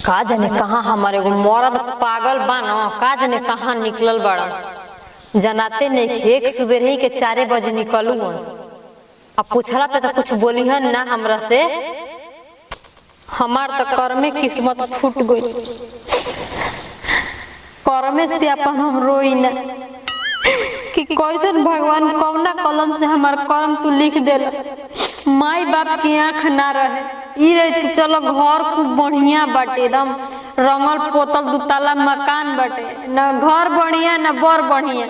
का जाने कहाँ हमारे एगो मर्द पागल बानो का जाने कहाँ निकलल बड़ा जनाते नहीं एक सुबह ही के 4 बजे निकलू अब पूछला पे तो कुछ बोली है ना हमरा से। हमार तो कर्मे किस्मत फूट गई कर्मे से अपन हम रोई ना कि कैसे भगवान कौना कलम से हमार कर्म तू लिख देला। माई बाप की आंख ना रहे ई रहे कि चलो घर खूब बढ़िया बाटे एकदम रंगल पोतल 2 ताला मकान बाटे ना घर बढ़िया ना बर बढ़िया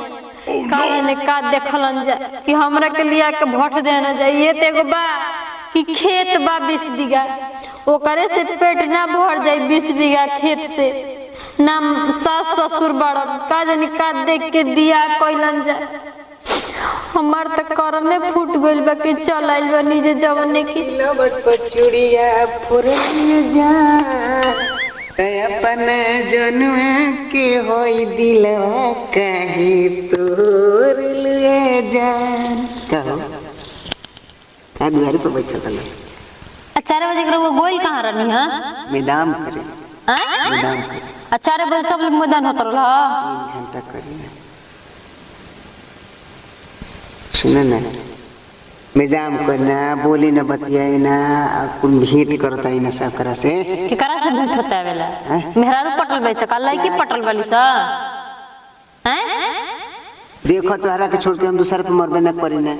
कारण का देखलन जा कि हमरा के लिया के भट देना जाइए ते एगो बा कि खेत बा 20 बीघा ओकरे से पेट ना भर जाए 20 बीघा खेत से ना सास ससुर बड़ का जानी का देख के दिया कइलन जा। हमार त करमे फूट गइल बा कि चल आइल बा निजे जवने की सिलवट पर चूड़िया फुरलिया जा अपन जनुआ के होई दिलवा कहे तोर ले जा कहो आ दुआरे पे बैठा था 4 बजे के वो गोल कहां रहनी हां मैदान करे हां मैदान करे 4 बजे सब मैदान होत रहल 3 घंटा करी सुने ना मैदान करना बोली ना बतियाई ना कुल भेंट करता ही ना सकरा से केकरा से भेंट होता वेला मेहरारू पटल बैठ का लड़की पटल वाली सा हैं देखो तोहरा के छोड़ के हम दूसरा पे मरबे ना करी ना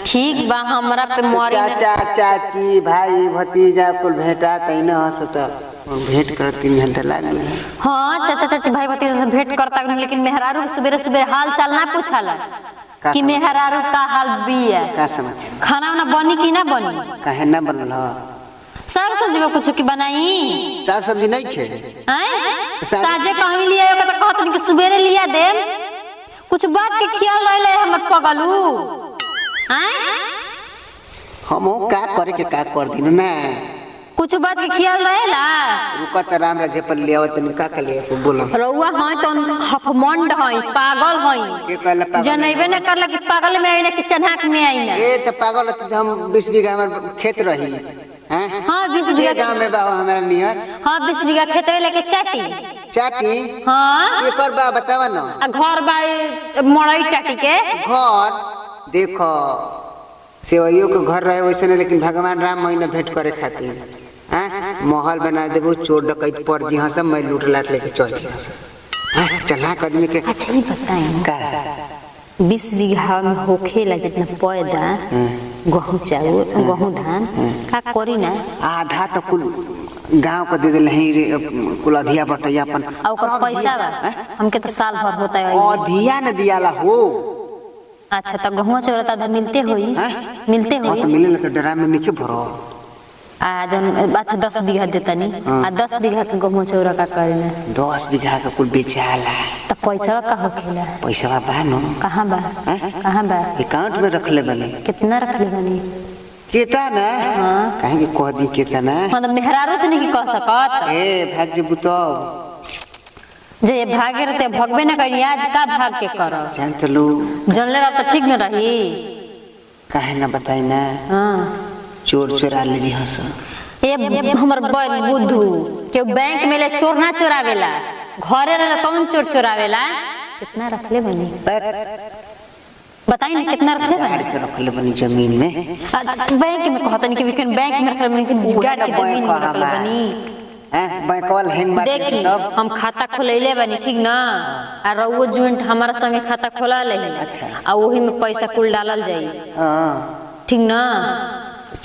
ठीक बा हमरा पे मरी चाचा चाची भाई भतीजा कुल भेंटा तई ना हंसत भेंट कर 3 घंटा लागी। हां चाचा चाची भाई भतीजा से भेंट करता लेकिन मेहरारू सवेरे सवेरे हाल चाल ना पूछाला कि मेहरारू का हाल बिया का समाचार खाना ना बनी कि ना बनी काहे ना बनल ह साग सब्जी में कुछ की बनाई साग सब्जी नहीं खे हैं साजे कहीं लिया तो कहत कि सवेरे लिया दे कुछ बात के ख्याल ले हमर पगलू हैं हम का करे के का कर दिन ना कुछ बात के ख्याल रहेला रुका त राम राजे पर ले आवत नि का के ले बोलो रउआ हां तो हफमंड हई पागल हई के कहला पागल जनैबे न करला कि पागल में आई ना कि चन्हाक में आई ना ए त पागल त हम 20 बीघा हमर खेत रही हैं हां 20 बीघा गांव में बा हमरा नियर हां 20 बीघा खेत लेके चाटी हां ये कर बा बतावा ना घर बा मड़ई टाटी के घर देखो सेवइयो के घर रहे वैसे नहीं लेकिन भगवान राम महीना भेंट करे खातिर महल बना देबो चोर डकैत पर जी सब मैं लूट लाट लेके चल जी चला आदमी के। अच्छा ये बताएं का 20 बीघा में होखेला जितना पैदा गेहूं चावल गेहूं धान का करी ना आधा तो कुल गांव को दे देले ही कुल अधिया बटैया अपन और का पैसा बा हमके तो साल भर होता है अधिया न दियाला हो। अच्छा तो गेहूं चावल तो मिलते होई तो मिले तो डरा में निके भरो आ जन अच्छा 10 बीघा देतनी आ 10 बीघा के गेहूं चौरा का करेना 10 बीघा का कुल बेचाला त पैसा का होखेला पैसा बा नो कहां बा अकाउंट में रख ले बनी कितना रख ले बनी केता ना काहे के कह दी केता ना मतलब मेहरारू से नहीं कह सकत ए भाग जे बुतो जे भागे रहते भगबे ना करी आज का भाग के करो जान चलो जानले रह तो ठीक न रही काहे ना बताई ना हां चोर चोरा ले जी हस ए हमर बुद्धू के बैंक में ले चोर ना चोरावेला घरे रहला कौन चोर चोरावेला कितना रख ले बनी बताई ना कितना रख ले बनी के रख ले बनी जमीन में बैंक में कहतन कि लेकिन बैंक में रख ले बनी कि जुगाड़ के जमीन में रख ले बनी बैंक वाला हैंग मार देखी हम खाता खोलैले बनी ठीक ना आ रउओ जॉइंट हमारा संगे खाता खोला ले अच्छा आ ओही में पैसा कुल डालल जाई हां ठीक ना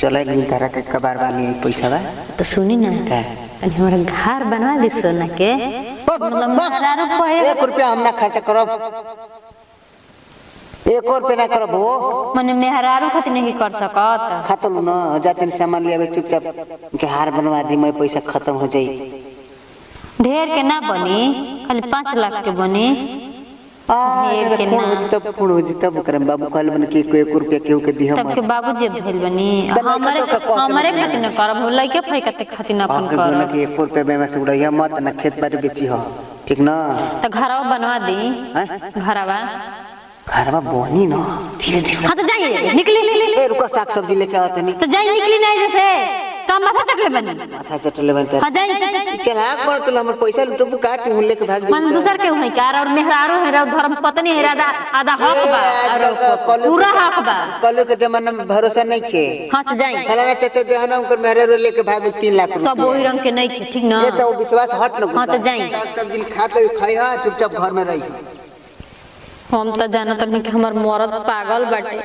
चला एक दिन तारा के कबार वाली पैसा बा तो सुनी ना का तनी हमरा घर बनवा दे सोना के मतलब मेहरारू कहे 1 रुपया हम ना खर्च करब 1 रुपया ना करब हो माने मेहरारू खातिर नहीं कर सकत खत्म न जातन सामान ले चुपचाप के हार बनवा दी मैं पैसा खत्म हो जाई ढेर के ना बनी खाली 5 लाख के बनी ढेर के ना तब फोन तब करम बाबू कहल बन के 1 रुपया केहू के दी हम तब के बाबूजी भेल बनी हमरे खातिर न करब लइके फई खातिर न अपन करब के 1 रुपया में से उड़ैया मत ना खेत बाड़ी बेची हो ठीक ना त घरवा बनवा दी घरवा बनी न धीरे धीरे हां तो जाइए निकली ए रुको साग सब्जी लेके आवत नहीं तो जाई निकली नहीं जैसे का माथा चटले बनी माथा चटले बनता हां जाई चल आग पर तो हमर पैसा लुटबू का तू लेके भाग मन दूसर के होई कार और मेहरारू है रो धर्म पत्नी है आधा आधा हक बा और पूरा हक बा कल के जमाना में भरोसा नहीं थे हां जाई फलाना चाचा देहना उनकर मेहरारू लेके भाग 3 लाख सब वही रंग के नहीं थे ठीक ना ये तो विश्वास हट न हां तो जाई साग सब्जी खात ले खाई हां चुपचाप घर में रही हम तो जानत नहीं कि हमार मरद पागल बाटे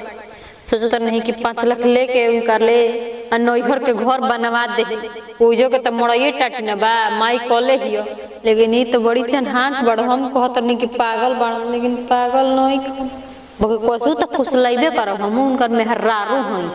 सोचत नहीं कि 5 लाख लेके उनकर ले नैहर के घर बनवा दे ओजो के तो मड़ाइए टाटी ना बा माई कॉले हियो लेकिन ई तो बड़ी चनहाक बड़ हम कहत नहीं कि पागल बड़ लेकिन पागल नहीं बगे कसू तो खुश लइबे करब हम उनकर मेहरारू हई